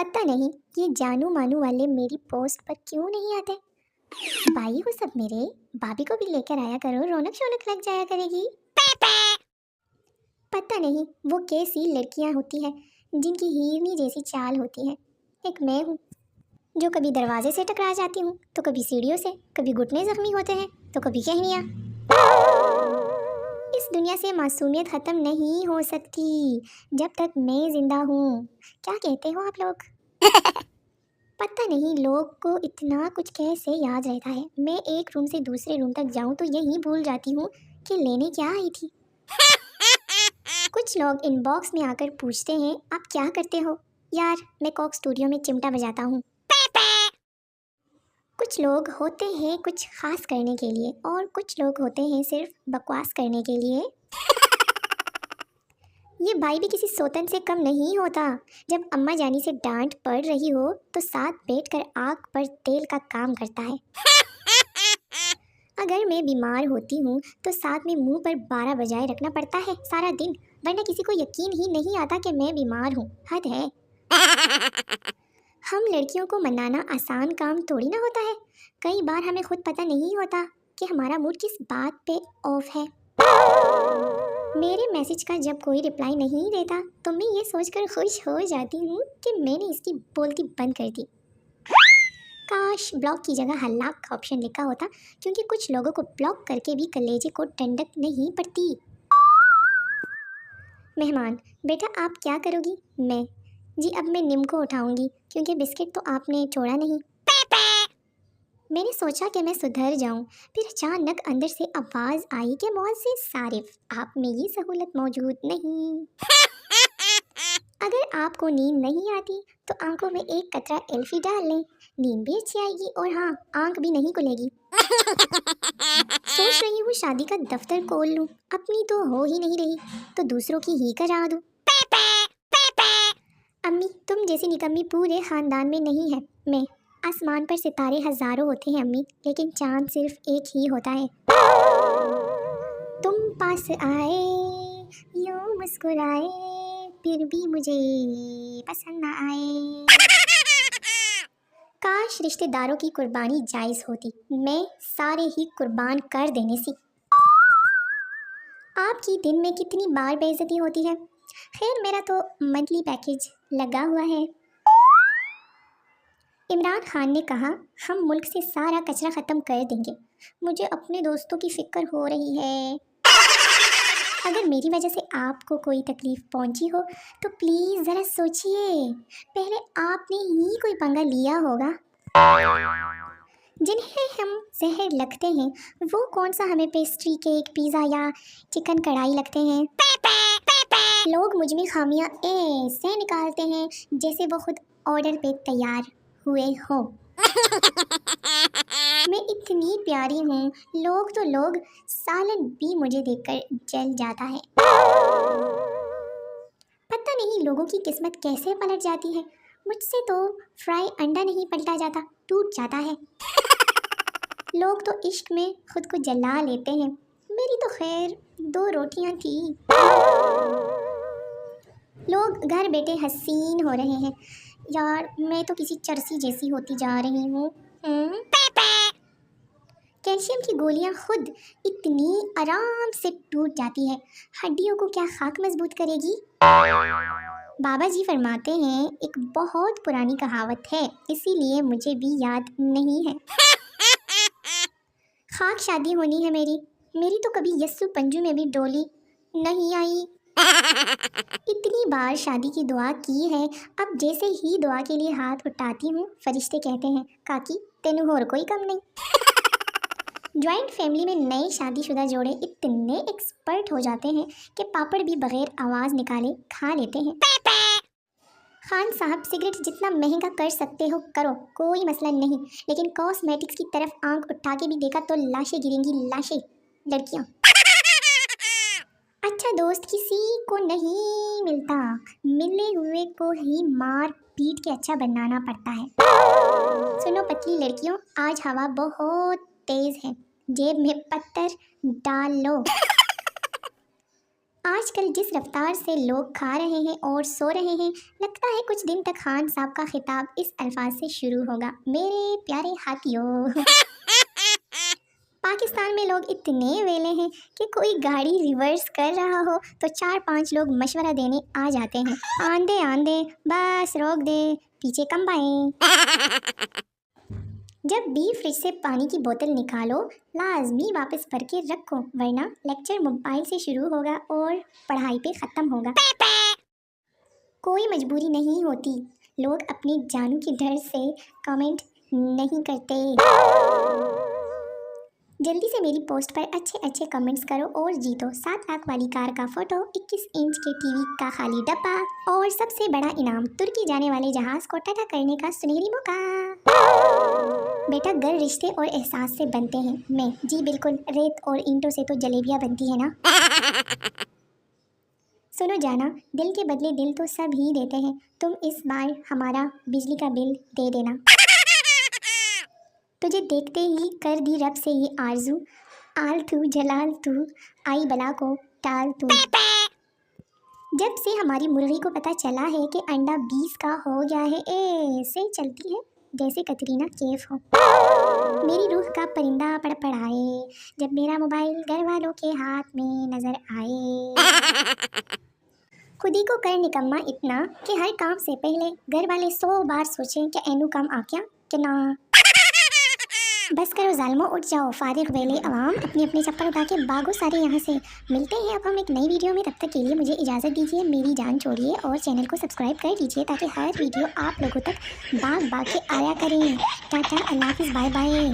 पता नहीं ये जानू मानू वाले मेरी पोस्ट पर क्यों नहीं आते। भाई हो सब मेरे, भाभी को भी लेकर आया करो, रौनक शौनक लग जाया करेगी। पता नहीं वो कैसी लड़कियां होती हैं जिनकी हिरनी जैसी चाल होती है। एक मैं हूँ जो कभी दरवाजे से टकरा जाती हूँ तो कभी सीढ़ियों से, कभी घुटने जख्मी होते हैं तो कभी कहनियाँ। इस दुनिया से मासूमियत ख़त्म नहीं हो सकती जब तक मैं जिंदा हूँ। क्या कहते हो आप लोग? पता नहीं लोग को इतना कुछ कैसे याद रहता है। मैं एक रूम से दूसरे रूम तक जाऊँ तो यही भूल जाती हूँ कि लेने क्या आई थी। कुछ लोग इनबॉक्स में आकर पूछते हैं आप क्या करते हो। यार मैं कॉक स्टूडियो में चिमटा बजाता हूँ। कुछ लोग होते हैं कुछ खास करने के लिए और कुछ लोग होते हैं सिर्फ बकवास करने के लिए। ये भाई भी किसी सोतन से कम नहीं होता। जब अम्मा जानी से डांट पड़ रही हो तो साथ बैठकर आग पर तेल का काम करता है। अगर मैं बीमार होती हूँ तो साथ में मुंह पर 12 बजाए रखना पड़ता है सारा दिन, वरना किसी को यकीन ही नहीं आता कि मैं बीमार हूँ। हद है। हम लड़कियों को मनाना आसान काम थोड़ी ना होता है। कई बार हमें खुद पता नहीं होता कि हमारा मूड किस बात पे ऑफ है। मेरे मैसेज का जब कोई रिप्लाई नहीं देता तो मैं ये सोचकर खुश हो जाती हूँ कि मैंने इसकी बोलती बंद कर दी। काश ब्लॉक की जगह हलाक का ऑप्शन लिखा होता, क्योंकि कुछ लोगों को ब्लॉक करके भी कलेजे को ठंडक नहीं पड़ती। मेहमान, बेटा आप क्या करोगी? मैं जी अब मैं निम को उठाऊंगी क्योंकि बिस्किट तो आपने छोड़ा नहीं। मैंने सोचा कि मैं सुधर जाऊं, फिर अचानक अंदर से आवाज़ आई कि मोअज़्ज़िज़ सारिफ, आप में ये सहूलत मौजूद नहीं। अगर आपको नींद नहीं आती तो आंखों में एक कतरा एल्फी डाल लें, नींद भी अच्छी आएगी और हाँ आंख भी नहीं खुलेगी। सोच रही हूँ शादी का दफ्तर खोल लूँ, अपनी तो हो ही नहीं रही तो दूसरों की ही करा दूँ। अम्मी तुम जैसी निकम्मी पूरे खानदान में नहीं है। मैं आसमान पर सितारे हजारों होते हैं अम्मी, लेकिन चांद सिर्फ एक ही होता है। तुम पास आए यूं मुस्कुराए फिर भी मुझे पसंद ना आए। काश रिश्तेदारों की कुर्बानी जायज़ होती, मैं सारे ही कुर्बान कर देने सी। आपकी दिन में कितनी बार बेइज्जती होती है? खैर मेरा तो मंथली पैकेज लगा हुआ है। इमरान खान ने कहा हम मुल्क से सारा कचरा ख़त्म कर देंगे, मुझे अपने दोस्तों की फ़िक्र हो रही है। अगर मेरी वजह से आपको कोई तकलीफ़ पहुंची हो तो प्लीज़ ज़रा सोचिए, पहले आपने ही कोई पंगा लिया होगा। जिन्हें हम जहर लगते हैं वो कौन सा हमें पेस्ट्री, केक, पिज़्ज़ा या चिकन कढ़ाई लगते हैं। लोग मुझ में खामियां ऐसे निकालते हैं जैसे वो खुद ऑर्डर पे तैयार हुए हो। मैं इतनी प्यारी हूँ, लोग सालन भी मुझे देखकर जल जाता है। पता नहीं लोगों की किस्मत कैसे पलट जाती है। मुझसे तो फ्राई अंडा नहीं पलटा जाता, टूट जाता है। लोग तो इश्क में खुद को जला लेते हैं, मेरी तो खैर 2 रोटियां थी। लोग घर बैठे हसीन हो रहे हैं, यार मैं तो किसी चरसी जैसी होती जा रही हूँ। कैल्शियम की गोलियां खुद इतनी आराम से टूट जाती है, हड्डियों को क्या खाक मजबूत करेगी। बाबा जी फरमाते हैं एक बहुत पुरानी कहावत है, इसीलिए मुझे भी याद नहीं है। खाक शादी होनी है मेरी तो कभी यस्सु पंजू में भी डोली नहीं आई। इतनी बार शादी की दुआ की है, अब जैसे ही दुआ के लिए हाथ उठाती हूँ फरिश्ते कहते हैं काकी तेनू और कोई कम नहीं। जॉइंट फैमिली में नए शादीशुदा जोड़े इतने एक्सपर्ट हो जाते हैं कि पापड़ भी बगैर आवाज़ निकाले खा लेते हैं। खान साहब सिगरेट जितना महंगा कर सकते हो करो, कोई मसला नहीं, लेकिन कॉस्मेटिक्स की तरफ आंख उठा के भी देखा तो लाशें गिरेंगी, लाशें, लड़कियां। अच्छा दोस्त किसी को नहीं मिलता, मिले हुए को ही मार पीट के अच्छा बनाना पड़ता है। सुनो पतली लड़कियों, आज हवा बहुत तेज है, जेब में पत्थर डाल लो। آج کل جس رفتار سے لوگ کھا رہے ہیں اور سو رہے ہیں، لگتا ہے کچھ دن تک خان صاحب کا خطاب اس الفاظ سے شروع ہوگا: میرے پیارے ہاتھیوں۔ پاکستان میں لوگ اتنے ویلے ہیں کہ کوئی گاڑی ریورس کر رہا ہو تو 4-5 لوگ مشورہ دینے آ جاتے ہیں: آندے بس روک دے، پیچھے کم پائیں۔ جب بھی فریج سے پانی کی بوتل نکالو لازمی واپس بھر کے رکھو، ورنہ لیکچر موبائل سے شروع ہوگا اور پڑھائی پہ ختم ہوگا۔ کوئی مجبوری نہیں ہوتی، لوگ اپنی جانوں کے ڈر سے کمنٹ نہیں کرتے۔ جلدی سے میری پوسٹ پر اچھے کمنٹس کرو اور جیتو 7 لاکھ والی کار کا فوٹو، 21 انچ کے ٹی وی کا خالی ڈبہ اور سب سے بڑا انعام ترکی جانے والے جہاز کو ٹٹا کرنے کا سنہری موقع۔ بیٹا گھر رشتے اور احساس سے بنتے ہیں، میں جی بالکل، ریت اور اینٹوں سے تو جلیبیاں بنتی ہیں نا۔ سنو جانا، دل کے بدلے دل تو سب ہی دیتے ہیں، تم اس بار ہمارا بجلی کا بل دے دینا۔ تجھے دیکھتے ہی کر دی رب سے یہ آرزو، آل تو جلال تو، آئی بلا کو ٹال تو۔ جب سے ہماری مرغی کو پتہ چلا ہے کہ انڈا 20 کا ہو گیا ہے، ایسے چلتی ہے جیسے کترینہ کیف ہو۔ میری روح کا پرندہ پڑپڑائے جب میرا موبائل گھر والوں کے ہاتھ میں نظر آئے۔ خود ہی کو کر نکما اتنا کہ ہر کام سے پہلے گھر والے 100 بار سوچیں کہ اینو کام آ کیا کہ نہ۔ بس کرو ظالمو، اٹھ جاؤ فارغ ویلے عوام، اپنی چپل اٹھا کے بھاگو سارے یہاں سے۔ ملتے ہیں اب ہم ایک نئی ویڈیو میں، تب تک کے لیے مجھے اجازت دیجیے، میری جان چھوڑیے اور چینل کو سبسکرائب کر دیجیے تاکہ ہر ویڈیو آپ لوگوں تک بھاگ کے آیا کریں۔ ٹاٹا، اللہ حافظ، بائے بائے۔